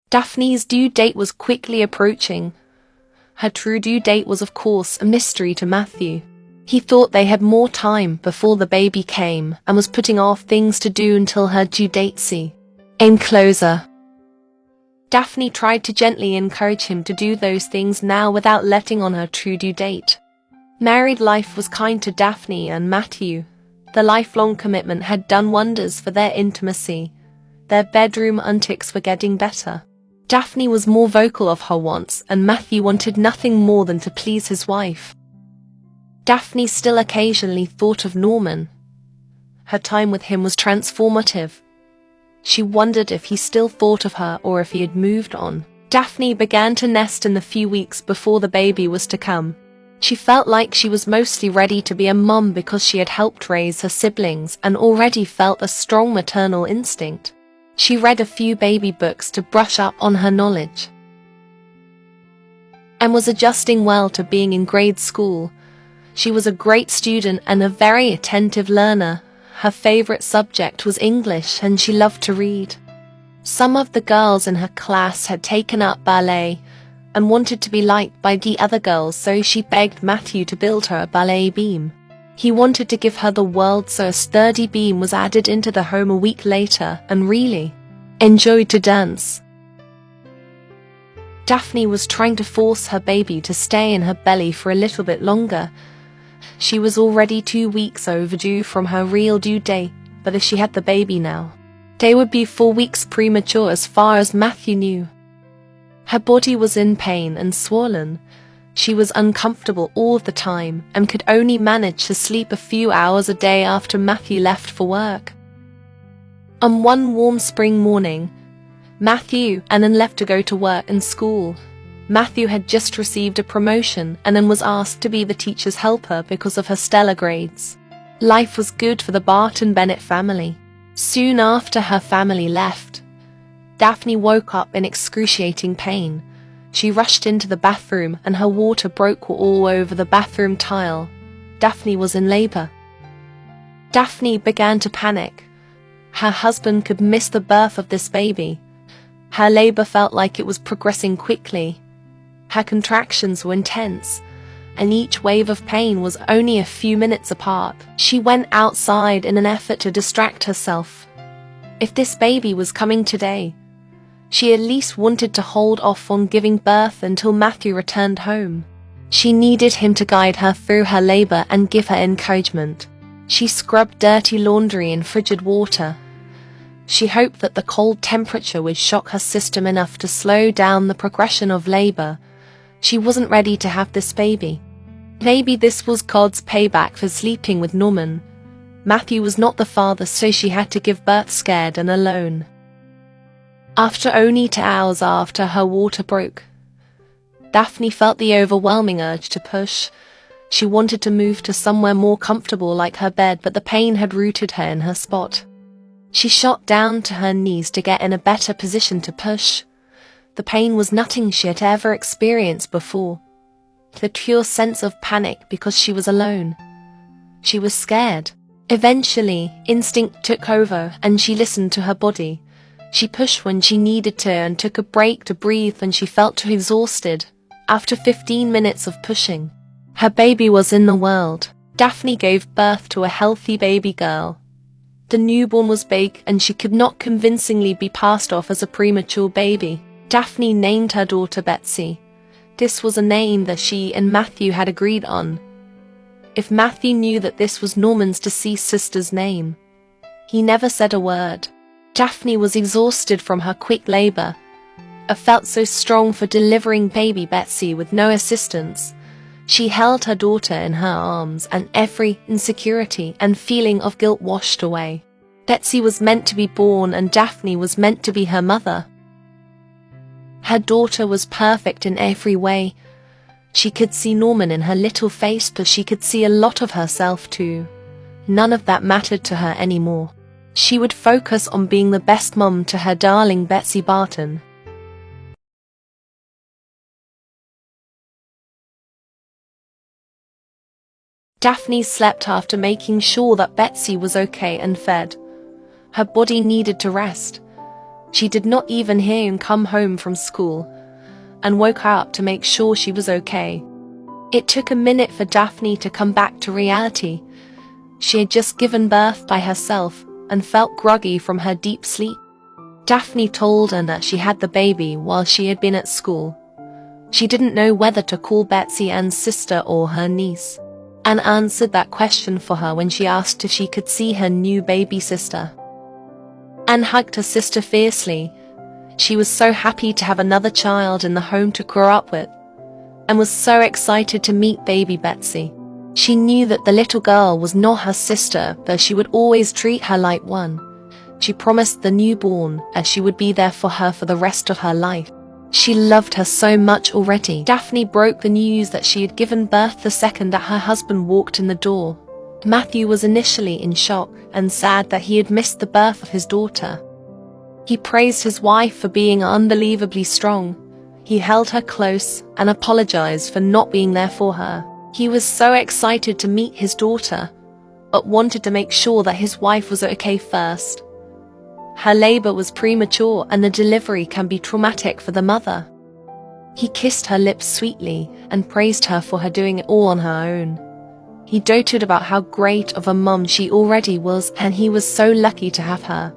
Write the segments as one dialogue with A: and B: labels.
A: Daphne's due date was quickly approaching. Her true due date was of course a mystery to Matthew. He thought they had more time before the baby came and was putting off things to do until her due date came closer. Daphne tried to gently encourage him to do those things now without letting on her true due date. Married life was kind to Daphne and Matthew. The lifelong commitment had done wonders for their intimacy. Their bedroom antics were getting better. Daphne was more vocal of her wants, and Matthew wanted nothing more than to please his wife. Daphne still occasionally thought of Norman. Her time with him was transformative. She wondered if he still thought of her or if he had moved on. Daphne began to nest in the few weeks before the baby was to come. She felt like she was mostly ready to be a mum because she had helped raise her siblings and already felt a strong maternal instinct. She read a few baby books to brush up on her knowledge and was adjusting well to being in grade school. She was a great student and a very attentive learner. Her favorite subject was English and she loved to read. Some of the girls in her class had taken up ballet and wanted to be liked by the other girls, so she begged Matthew to build her a ballet beam. He wanted to give her the world, so a sturdy beam was added into the home a week later and really enjoyed to dance. Daphne was trying to force her baby to stay in her belly for a little bit longer. She was already 2 weeks overdue from her real due date, but if she had the baby now, they would be 4 weeks premature as far as Matthew knew. Her body was in pain and swollen. She was uncomfortable all the time and could only manage to sleep a few hours a day after Matthew left for work. On one warm spring morning, Matthew and Anne left to go to work and school. Matthew had just received a promotion and then was asked to be the teacher's helper because of her stellar grades. Life was good for the Barton Bennett family. Soon after her family left, Daphne woke up in excruciating pain. She rushed into the bathroom and her water broke all over the bathroom tile. Daphne was in labor. Daphne began to panic. Her husband could miss the birth of this baby. Her labor felt like it was progressing quickly. Her contractions were intense, and each wave of pain was only a few minutes apart. She went outside in an effort to distract herself. If this baby was coming today, she at least wanted to hold off on giving birth until Matthew returned home. She needed him to guide her through her labor and give her encouragement. She scrubbed dirty laundry in frigid water. She hoped that the cold temperature would shock her system enough to slow down the progression of labor. She wasn't ready to have this baby. Maybe this was God's payback for sleeping with Norman. Matthew was not the father, so she had to give birth scared and alone. After only 2 hours after her water broke, Daphne felt the overwhelming urge to push. She wanted to move to somewhere more comfortable like her bed, but the pain had rooted her in her spot. She shot down to her knees to get in a better position to push. The pain was nothing she had ever experienced before. The pure sense of panic because she was alone. She was scared. Eventually, instinct took over and she listened to her body. She pushed when she needed to and took a break to breathe when she felt too exhausted. After 15 minutes of pushing, her baby was in the world. Daphne gave birth to a healthy baby girl. The newborn was big and she could not convincingly be passed off as a premature baby. Daphne named her daughter Betsy. This was a name that she and Matthew had agreed on. If Matthew knew that this was Norman's deceased sister's name, he never said a word. Daphne was exhausted from her quick labor. I felt so strong for delivering baby Betsy with no assistance. She held her daughter in her arms and every insecurity and feeling of guilt washed away. Betsy was meant to be born and Daphne was meant to be her mother. Her daughter was perfect in every way. She could see Norman in her little face, but she could see a lot of herself too. None of that mattered to her anymore. She would focus on being the best mum to her darling Betsy Barton. Daphne slept after making sure that Betsy was okay and fed. Her body needed to rest. She did not even hear him come home from school, and woke her up to make sure she was okay. It took a minute for Daphne to come back to reality. She had just given birth by herself and felt groggy from her deep sleep. Daphne told her that she had the baby while she had been at school. She didn't know whether to call Betsy Ann's sister or her niece, and answered that question for her when she asked if she could see her new baby sister. Anne hugged her sister fiercely. She was so happy to have another child in the home to grow up with, and was so excited to meet baby Betsy. She knew that the little girl was not her sister, but she would always treat her like one. She promised the newborn as she would be there for her for the rest of her life. She loved her so much already. Daphne broke the news that she had given birth the second that her husband walked in the door. Matthew was initially in shock and sad that he had missed the birth of his daughter. He praised his wife for being unbelievably strong. He held her close and apologized for not being there for her. He was so excited to meet his daughter, but wanted to make sure that his wife was okay first. Her labor was premature and the delivery can be traumatic for the mother. He kissed her lips sweetly and praised her for her doing it all on her own. He doted about how great of a mum she already was, and he was so lucky to have her.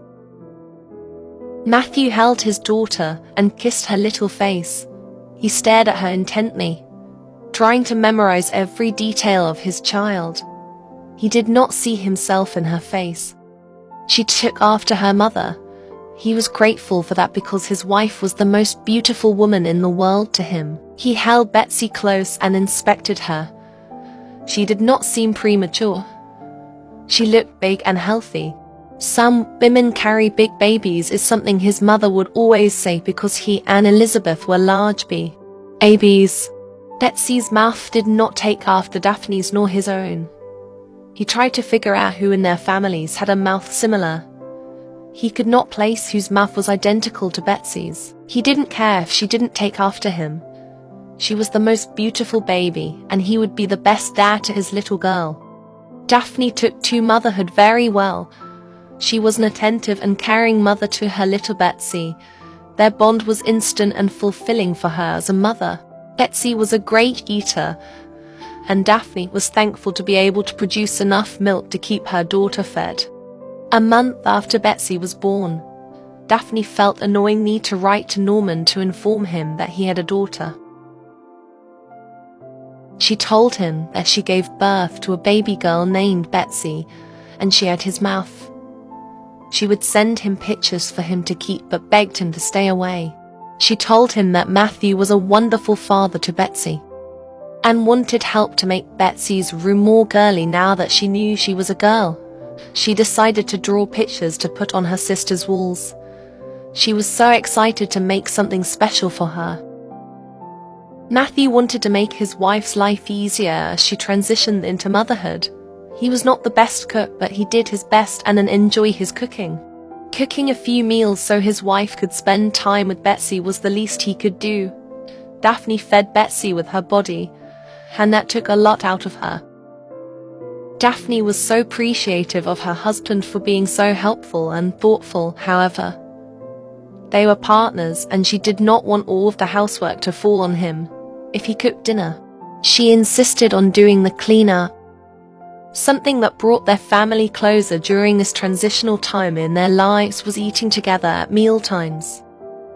A: Matthew held his daughter and kissed her little face. He stared at her intently, trying to memorize every detail of his child. He did not see himself in her face. She took after her mother. He was grateful for that because his wife was the most beautiful woman in the world to him. He held Betsy close and inspected her. She did not seem premature. She looked big and healthy. Some women carry big babies is something his mother would always say because he and Elizabeth were large babies. Betsy's mouth did not take after Daphne's nor his own. He tried to figure out who in their families had a mouth similar. He could not place whose mouth was identical to Betsy's. He didn't care if she didn't take after him. She was the most beautiful baby, and he would be the best dad to his little girl. Daphne took to motherhood very well. She was an attentive and caring mother to her little Betsy. Their bond was instant and fulfilling for her as a mother. Betsy was a great eater, and Daphne was thankful to be able to produce enough milk to keep her daughter fed. A month after Betsy was born, Daphne felt a gnawing need to write to Norman to inform him that he had a daughter. She told him that she gave birth to a baby girl named Betsy, and she had his mouth. She would send him pictures for him to keep but begged him to stay away. She told him that Matthew was a wonderful father to Betsy, and wanted help to make Betsy's room more girly now that she knew she was a girl. She decided to draw pictures to put on her sister's walls. She was so excited to make something special for her. Matthew wanted to make his wife's life easier as she transitioned into motherhood. He was not the best cook, but he did his best and enjoyed his cooking. Cooking a few meals so his wife could spend time with Betsy was the least he could do. Daphne fed Betsy with her body, and that took a lot out of her. Daphne was so appreciative of her husband for being so helpful and thoughtful. However, they were partners and she did not want all of the housework to fall on him. If he cooked dinner, she insisted on doing the cleanup. Something that brought their family closer during this transitional time in their lives was eating together at mealtimes.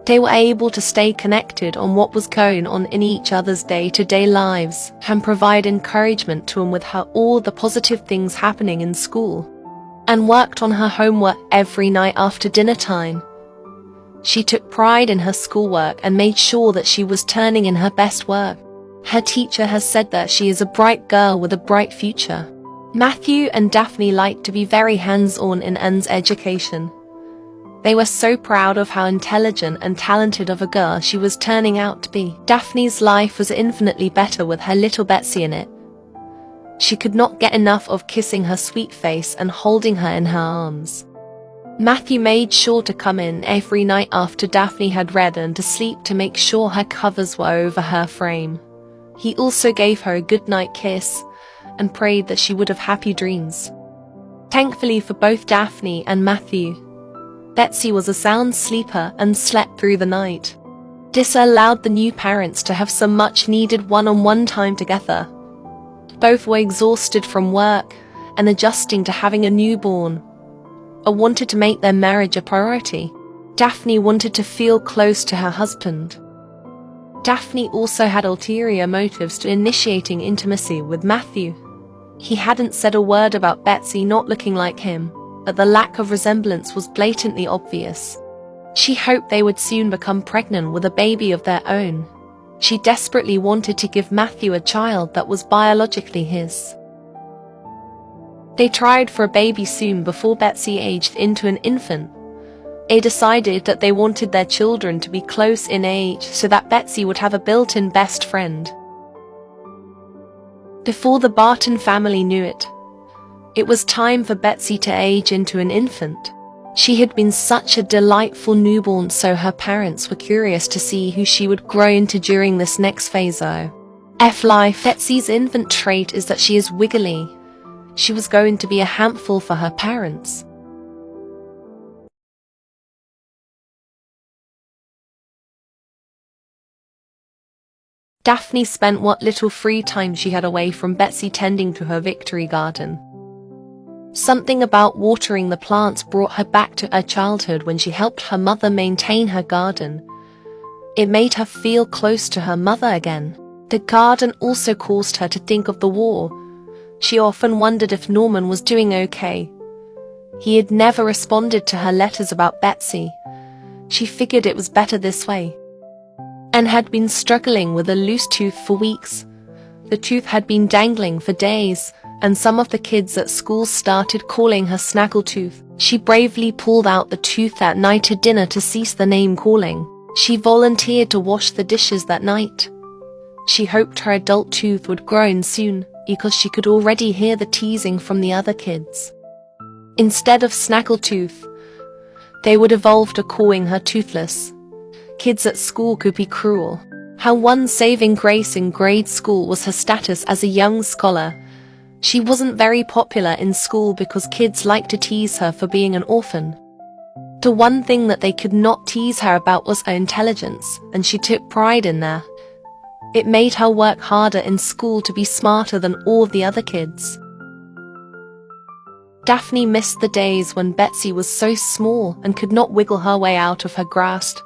A: They were able to stay connected on what was going on in each other's day-to-day lives and provide encouragement to him with her all the positive things happening in school, and worked on her homework every night after dinner time. She took pride in her schoolwork and made sure that she was turning in her best work. Her teacher has said that she is a bright girl with a bright future. Matthew and Daphne liked to be very hands-on in Anne's education. They were so proud of how intelligent and talented of a girl she was turning out to be. Daphne's life was infinitely better with her little Betsy in it. She could not get enough of kissing her sweet face and holding her in her arms. Matthew made sure to come in every night after Daphne had read and to sleep to make sure her covers were over her frame. He also gave her a goodnight kiss and prayed that she would have happy dreams. Thankfully for both Daphne and Matthew, Betsy was a sound sleeper and slept through the night. This allowed the new parents to have some much-needed one-on-one time together. Both were exhausted from work and adjusting to having a newborn, or wanted to make their marriage a priority. Daphne wanted to feel close to her husband. Daphne also had ulterior motives to initiating intimacy with Matthew. He hadn't said a word about Betsy not looking like him, but the lack of resemblance was blatantly obvious. She hoped they would soon become pregnant with a baby of their own. She desperately wanted to give Matthew a child that was biologically his. They tried for a baby soon before Betsy aged into an infant. They decided that they wanted their children to be close in age so that Betsy would have a built-in best friend. Before the Barton family knew it, it was time for Betsy to age into an infant. She had been such a delightful newborn, so her parents were curious to see who she would grow into during this next phase of life. Betsy's infant trait is that she is wiggly. She was going to be a handful for her parents. Daphne spent what little free time she had away from Betsy tending to her victory garden. Something about watering the plants brought her back to her childhood when she helped her mother maintain her garden. It made her feel close to her mother again. The garden also caused her to think of the war. She often wondered if Norman was doing okay. He had never responded to her letters about Betsy. She figured it was better this way, and had been struggling with a loose tooth for weeks. The tooth had been dangling for days, and some of the kids at school started calling her Snaggletooth. She bravely pulled out the tooth that night at dinner to cease the name calling. She volunteered to wash the dishes that night. She hoped her adult tooth would grow in soon, because she could already hear the teasing from the other kids. Instead of Snaggletooth, they would evolve to calling her Toothless. Kids at school could be cruel. Her one saving grace in grade school was her status as a young scholar. She wasn't very popular in school because kids liked to tease her for being an orphan. The one thing that they could not tease her about was her intelligence, and she took pride in that. It made her work harder in school to be smarter than all of the other kids. Daphne missed the days when Betsy was so small and could not wiggle her way out of her grasp.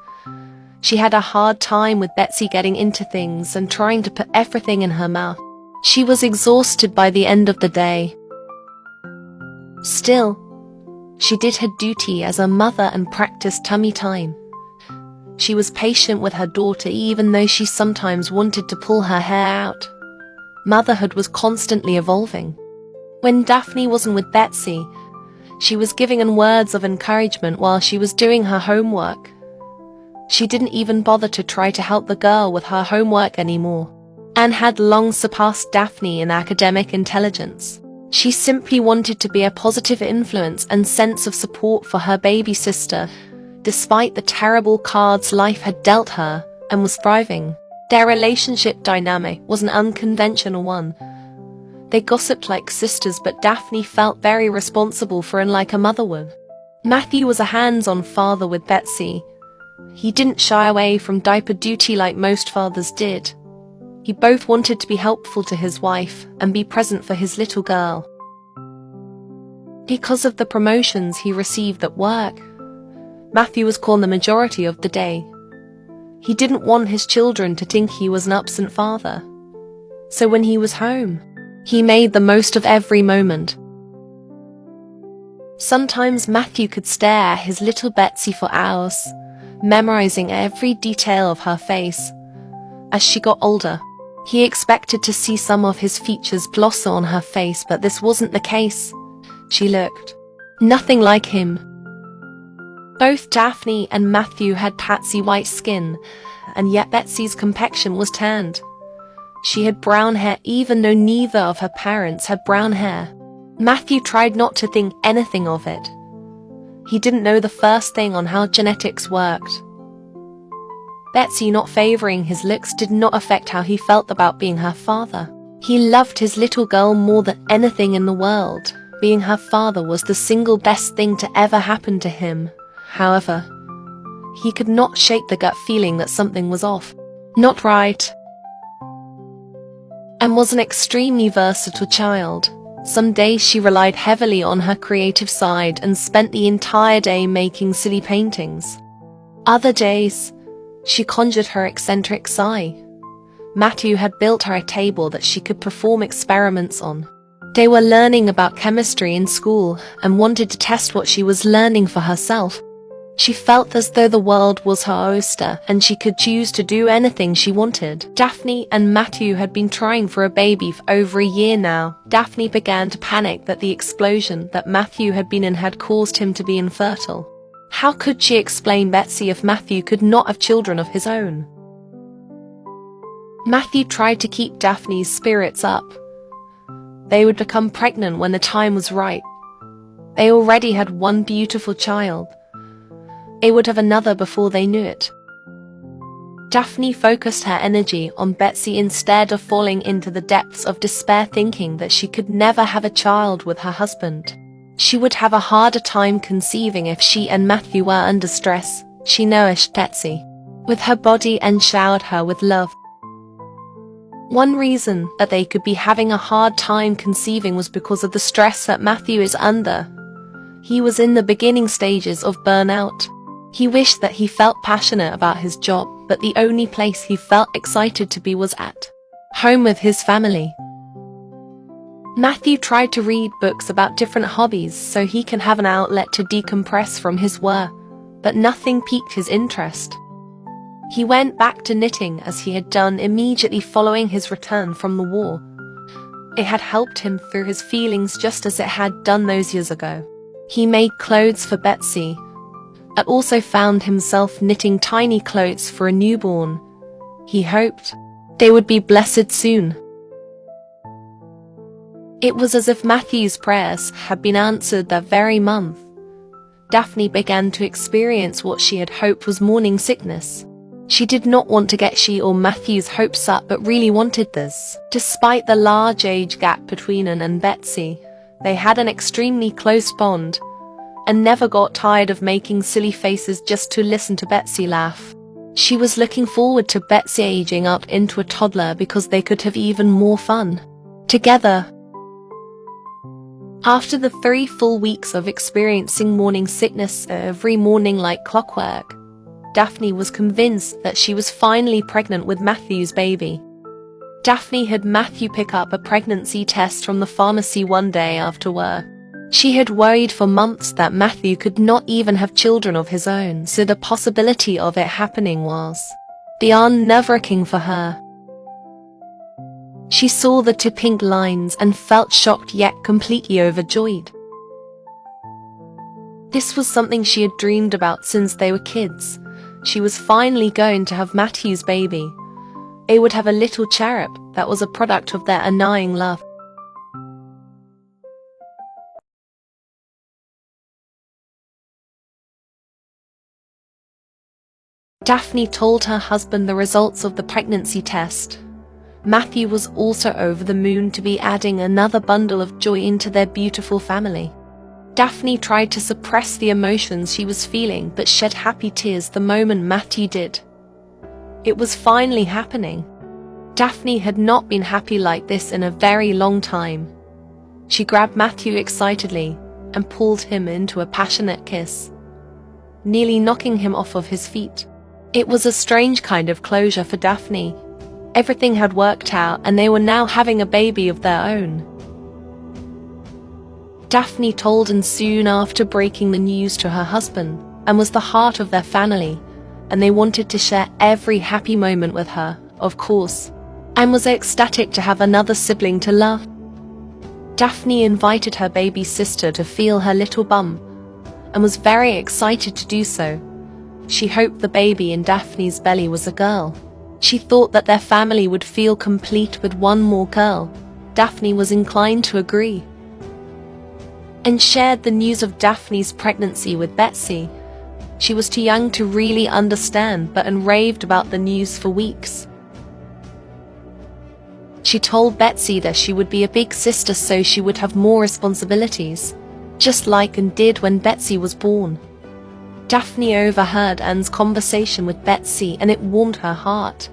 A: She had a hard time with Betsy getting into things and trying to put everything in her mouth. She was exhausted by the end of the day. Still, she did her duty as a mother and practiced tummy time. She was patient with her daughter even though she sometimes wanted to pull her hair out. Motherhood was constantly evolving. When Daphne wasn't with Betsy, she was giving her words of encouragement while she was doing her homework. She didn't even bother to try to help the girl with her homework anymore, and had long surpassed Daphne in academic intelligence. She simply wanted to be a positive influence and sense of support for her baby sister, despite the terrible cards life had dealt her, and was thriving. Their relationship dynamic was an unconventional one. They gossiped like sisters, but Daphne felt very responsible for him like a mother would. Matthew was a hands-on father with Betsy. He didn't shy away from diaper duty like most fathers did. He both wanted to be helpful to his wife and be present for his little girl. Because of the promotions he received at work, Matthew was gone the majority of the day. He didn't want his children to think he was an absent father. So when he was home, he made the most of every moment. Sometimes Matthew could stare at his little Betsy for hours, memorizing every detail of her face. As she got older, he expected to see some of his features blossom on her face, but this wasn't the case. She looked nothing like him. Both Daphne and Matthew had patsy white skin, and yet Betsy's complexion was tanned. She had brown hair even though neither of her parents had brown hair. Matthew tried not to think anything of it. He didn't know the first thing on how genetics worked. Betsy not favoring his looks did not affect how he felt about being her father. He loved his little girl more than anything in the world. Being her father was the single best thing to ever happen to him. however, he could not shake the gut feeling that something was off, not right, and was an extremely versatile child. Some days she relied heavily on her creative side and spent the entire day making silly paintings. Other days, she conjured her eccentric sigh. Matthew had built her a table that she could perform experiments on. They were learning about chemistry in school and wanted to test what she was learning for herself. She felt as though the world was her oyster and she could choose to do anything she wanted. Daphne and Matthew had been trying for a baby for over a year now. Daphne began to panic that the explosion that Matthew had been in had caused him to be infertile. How could she explain Betsy if Matthew could not have children of his own? Matthew tried to keep Daphne's spirits up. They would become pregnant when the time was right. They already had one beautiful child. They would have another before they knew it. Daphne focused her energy on Betsy instead of falling into the depths of despair, thinking that she could never have a child with her husband. She would have a harder time conceiving if she and Matthew were under stress. She nourished Betsy with her body and showered her with love. One reason that they could be having a hard time conceiving was because of the stress that Matthew is under. He was in the beginning stages of burnout. He wished that he felt passionate about his job, but the only place he felt excited to be was at home with his family. Matthew tried to read books about different hobbies so he can have an outlet to decompress from his work, but nothing piqued his interest. He went back to knitting as he had done immediately following his return from the war. It had helped him through his feelings just as it had done those years ago. He made clothes for Betsy, and also found himself knitting tiny clothes for a newborn. He hoped they would be blessed soon. It was as if Matthew's prayers had been answered that very month. Daphne began to experience what she had hoped was morning sickness. She did not want to get she or Matthew's hopes up, but really wanted this. Despite the large age gap between Anne and Betsy, they had an extremely close bond, and never got tired of making silly faces just to listen to Betsy laugh. She was looking forward to Betsy aging up into a toddler because they could have even more fun together. After the 3 full weeks of experiencing morning sickness every morning like clockwork, Daphne was convinced that she was finally pregnant with Matthew's baby. Daphne had Matthew pick up a pregnancy test from the pharmacy one day after work. She had worried for months that Matthew could not even have children of his own, so the possibility of it happening was beyond nerve-wracking for her. She saw the 2 pink lines and felt shocked yet completely overjoyed. This was something she had dreamed about since they were kids. She was finally going to have Matthew's baby. They would have a little cherub that was a product of their undying love. Daphne told her husband the results of the pregnancy test. Matthew was also over the moon to be adding another bundle of joy into their beautiful family. Daphne tried to suppress the emotions she was feeling but shed happy tears the moment Matthew did. It was finally happening. Daphne had not been happy like this in a very long time. She grabbed Matthew excitedly and pulled him into a passionate kiss, nearly knocking him off of his feet. It was a strange kind of closure for Daphne. Everything had worked out and they were now having a baby of their own. Daphne told Anne soon after breaking the news to her husband, and was the heart of their family, and they wanted to share every happy moment with her, of course. Anne was ecstatic to have another sibling to love. Daphne invited her baby sister to feel her little bum, and was very excited to do so. She hoped the baby in Daphne's belly was a girl. She thought that their family would feel complete with one more girl. Daphne was inclined to agree, and shared the news of Daphne's pregnancy with Betsy. She was too young to really understand, but Anne raved about the news for weeks. She told Betsy that she would be a big sister, so she would have more responsibilities, just like Anne did when Betsy was born. Daphne overheard Anne's conversation with Betsy, and it warmed her heart.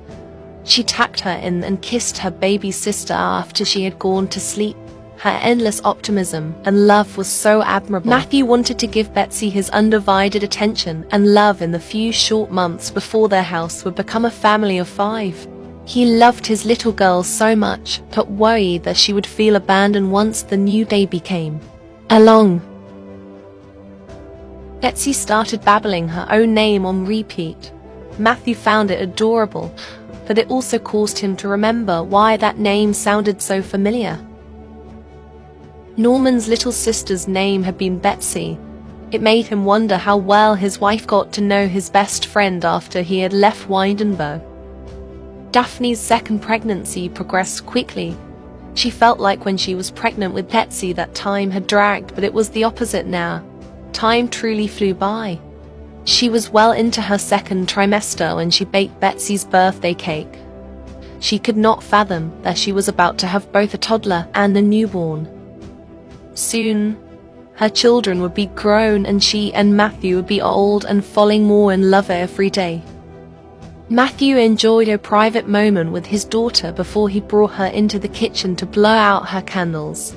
A: She tucked her in and kissed her baby sister after she had gone to sleep. Her endless optimism and love was so admirable. Matthew wanted to give Betsy his undivided attention and love in the few short months before their house would become a family of 5. He loved his little girl so much, but worried that she would feel abandoned once the new baby came along. Betsy started babbling her own name on repeat. Matthew found it adorable, but it also caused him to remember why that name sounded so familiar. Norman's little sister's name had been Betsy. It made him wonder how well his wife got to know his best friend after he had left Windenbow. Daphne's second pregnancy progressed quickly. She felt like when she was pregnant with Betsy that time had dragged, but it was the opposite now. Time truly flew by. She was well into her second trimester when she baked Betsy's birthday cake. She could not fathom that she was about to have both a toddler and a newborn. Soon, her children would be grown and she and Matthew would be old and falling more in love every day. Matthew enjoyed a private moment with his daughter before he brought her into the kitchen to blow out her candles.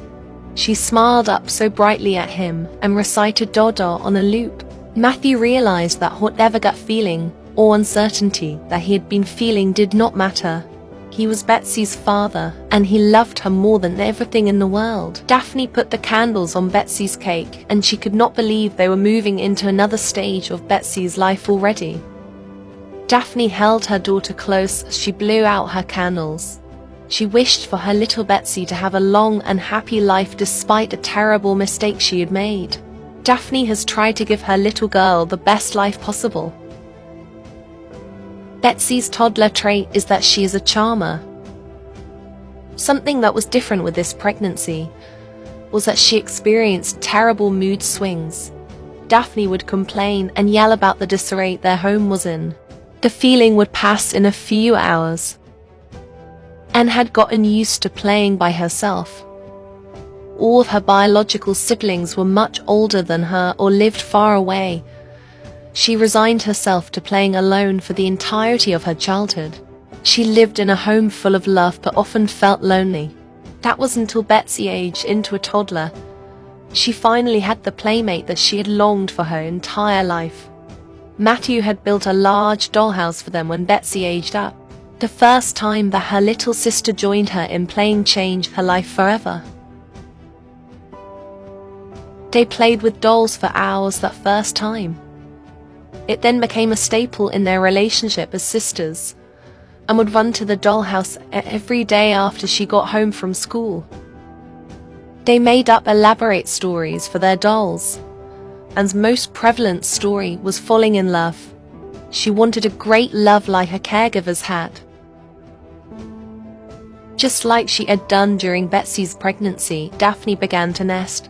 A: She smiled up so brightly at him and recited Dada on a loop. Matthew realized that whatever gut feeling or uncertainty that he had been feeling did not matter. He was Betsy's father, and he loved her more than everything in the world. Daphne put the candles on Betsy's cake, and she could not believe they were moving into another stage of Betsy's life already. Daphne held her daughter close as she blew out her candles. She wished for her little Betsy to have a long and happy life despite a terrible mistake she had made. Daphne has tried to give her little girl the best life possible. Betsy's toddler trait is that she is a charmer. Something that was different with this pregnancy was that she experienced terrible mood swings. Daphne would complain and yell about the disarray their home was in. The feeling would pass in a few hours. Anne had gotten used to playing by herself. All of her biological siblings were much older than her or lived far away. She resigned herself to playing alone for the entirety of her childhood. She lived in a home full of love but often felt lonely. That was until Betsy aged into a toddler. She finally had the playmate that she had longed for her entire life. Matthew had built a large dollhouse for them when Betsy aged up. The first time that her little sister joined her in playing changed her life forever. They played with dolls for hours that first time. It then became a staple in their relationship as sisters, and would run to the dollhouse every day after she got home from school. They made up elaborate stories for their dolls. Anne's most prevalent story was falling in love. She wanted a great love like her caregivers had. Just like she had done during Betsy's pregnancy, Daphne began to nest.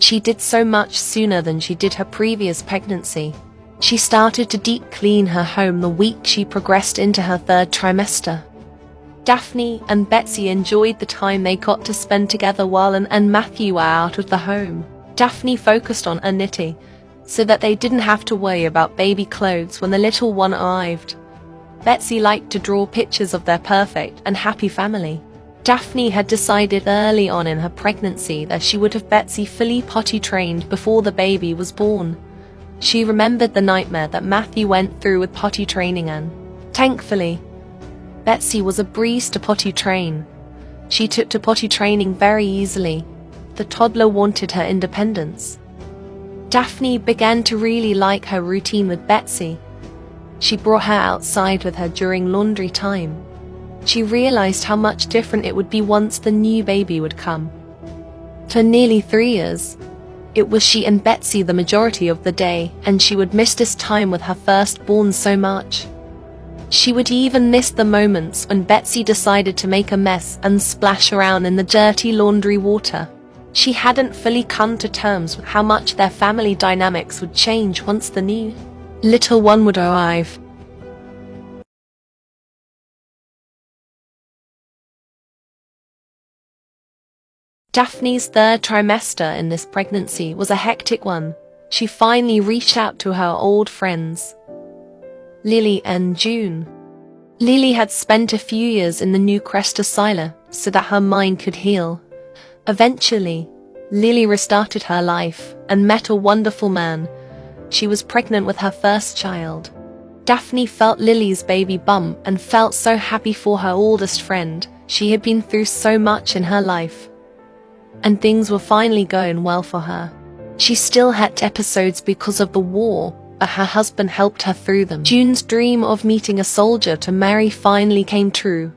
A: She did so much sooner than she did her previous pregnancy. She started to deep clean her home the week she progressed into her third trimester. Daphne and Betsy enjoyed the time they got to spend together while Anne and Matthew were out of the home. Daphne focused on her knitting, so that they didn't have to worry about baby clothes when the little one arrived. Betsy liked to draw pictures of their perfect and happy family. Daphne had decided early on in her pregnancy that she would have Betsy fully potty trained before the baby was born. She remembered the nightmare that Matthew went through with potty training Anne. Thankfully, Betsy was a breeze to potty train. She took to potty training very easily. The toddler wanted her independence. Daphne began to really like her routine with Betsy. She brought her outside with her during laundry time. She realized how much different it would be once the new baby would come. For nearly 3 years, it was she and Betsy the majority of the day, and she would miss this time with her firstborn so much. She would even miss the moments when Betsy decided to make a mess and splash around in the dirty laundry water. She hadn't fully come to terms with how much their family dynamics would change once the new little one would arrive. Daphne's third trimester in this pregnancy was a hectic one. she finally reached out to her old friends, Lily and June. Lily had spent a few years in the New Crest Asylum so that her mind could heal. Eventually, Lily restarted her life and met a wonderful man. She was pregnant with her first child. Daphne felt Lily's baby bump and felt so happy for her oldest friend. She had been through so much in her life, and things were finally going well for her. She still had episodes because of the war, but her husband helped her through them. June's dream of meeting a soldier to marry finally came true.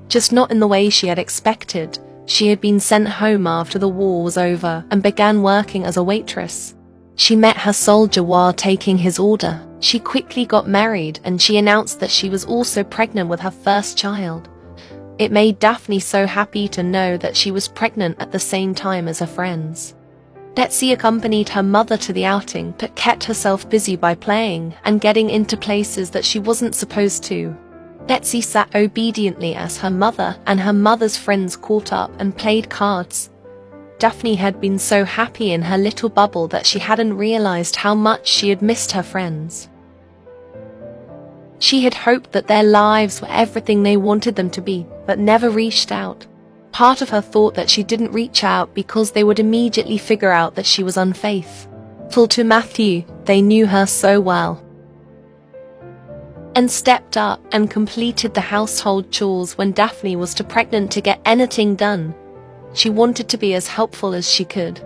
A: Just not in the way she had expected. She had been sent home after the war was over and began working as a waitress. She met her soldier while taking his order. She quickly got married and she announced that she was also pregnant with her first child. It made Daphne so happy to know that she was pregnant at the same time as her friends. Betsy accompanied her mother to the outing but kept herself busy by playing and getting into places that she wasn't supposed to. Betsy sat obediently as her mother and her mother's friends caught up and played cards. Daphne had been so happy in her little bubble that she hadn't realized how much she had missed her friends. She had hoped that their lives were everything they wanted them to be, but never reached out. Part of her thought that she didn't reach out because they would immediately figure out that she was unfaithful to Matthew. They knew her so well, and stepped up and completed the household chores when Daphne was too pregnant to get anything done. She wanted to be as helpful as she could.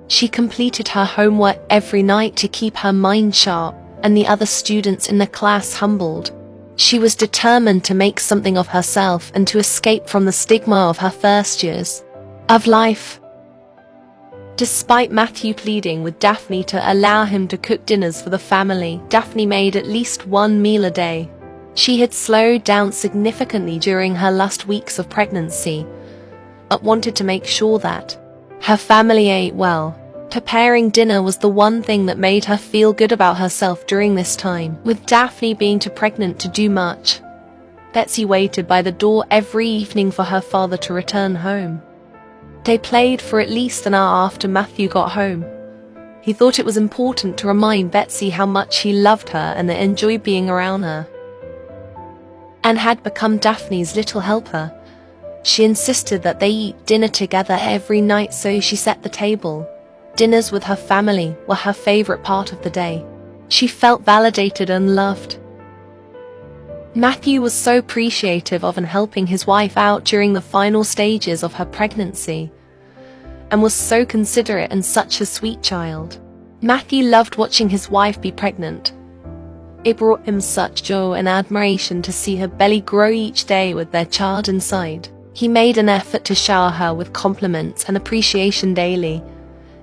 A: She completed her homework every night to keep her mind sharp and the other students in the class humbled. She was determined to make something of herself and to escape from the stigma of her first years of life. Despite Matthew pleading with Daphne to allow him to cook dinners for the family, Daphne made at least one meal a day. She had slowed down significantly during her last weeks of pregnancy, but wanted to make sure that her family ate well. Preparing dinner was the one thing that made her feel good about herself during this time. With Daphne being too pregnant to do much, Betsy waited by the door every evening for her father to return home. They played for at least an hour after Matthew got home. He thought it was important to remind Betsy how much he loved her and enjoyed being around her, and had become Daphne's little helper. She insisted that they eat dinner together every night, so she set the table. Dinners with her family were her favorite part of the day. She felt validated and loved. Matthew was so appreciative of and helping his wife out during the final stages of her pregnancy, and was so considerate and such a sweet child. Matthew loved watching his wife be pregnant. It brought him such joy and admiration to see her belly grow each day with their child inside. He made an effort to shower her with compliments and appreciation daily.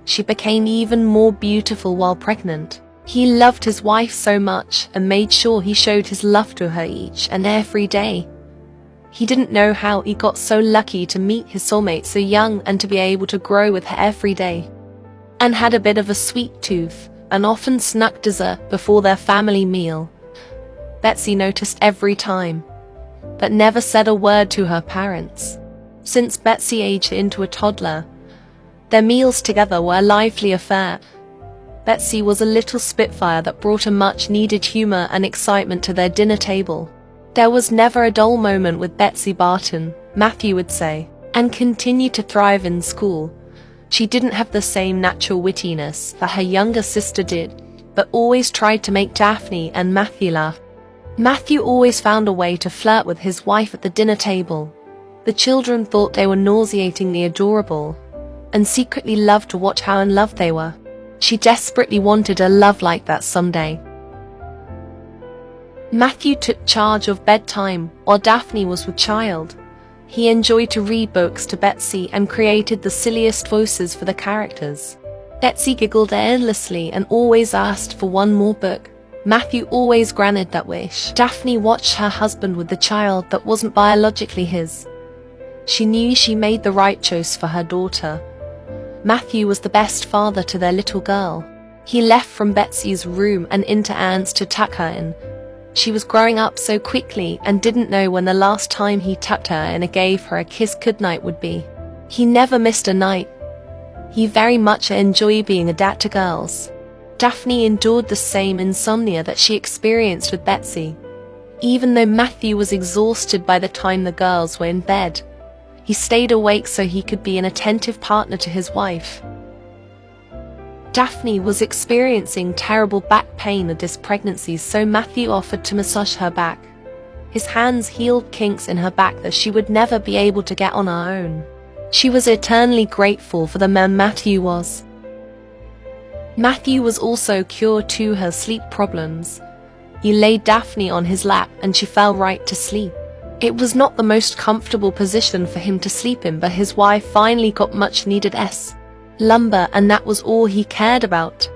A: She became even more beautiful while pregnant. He loved his wife so much and made sure he showed his love to her each and every day. He didn't know how he got so lucky to meet his soulmate so young and to be able to grow with her every day. And had a bit of a sweet tooth and often snuck dessert before their family meal. Betsy noticed every time, but never said a word to her parents. Since Betsy aged into a toddler, their meals together were a lively affair. Betsy was a little spitfire that brought a much-needed humor and excitement to their dinner table. There was never a dull moment with Betsy Barton, Matthew would say, and continued to thrive in school. She didn't have the same natural wittiness that her younger sister did, but always tried to make Daphne and Matthew laugh. Matthew always found a way to flirt with his wife at the dinner table. The children thought they were nauseatingly adorable, and secretly loved to watch how in love they were. She desperately wanted a love like that someday. Matthew took charge of bedtime while Daphne was with child. He enjoyed to read books to Betsy and created the silliest voices for the characters. Betsy giggled endlessly and always asked for one more book. Matthew always granted that wish. Daphne watched her husband with the child that wasn't biologically his. She knew she made the right choice for her daughter. Matthew was the best father to their little girl. He left from Betsy's room and into Anne's to tuck her in. She was growing up so quickly and didn't know when the last time he tucked her in and gave her a kiss goodnight would be. He never missed a night. He very much enjoyed being a dad to girls. Daphne endured the same insomnia that she experienced with Betsy. Even though Matthew was exhausted by the time the girls were in bed, he stayed awake so he could be an attentive partner to his wife. Daphne was experiencing terrible back pain with this pregnancy, so Matthew offered to massage her back. His hands healed kinks in her back that she would never be able to get on her own. She was eternally grateful for the man Matthew was. Matthew was also cured to her sleep problems. He laid Daphne on his lap and she fell right to sleep. It was not the most comfortable position for him to sleep in, but his wife finally got much needed lumber, and that was all he cared about.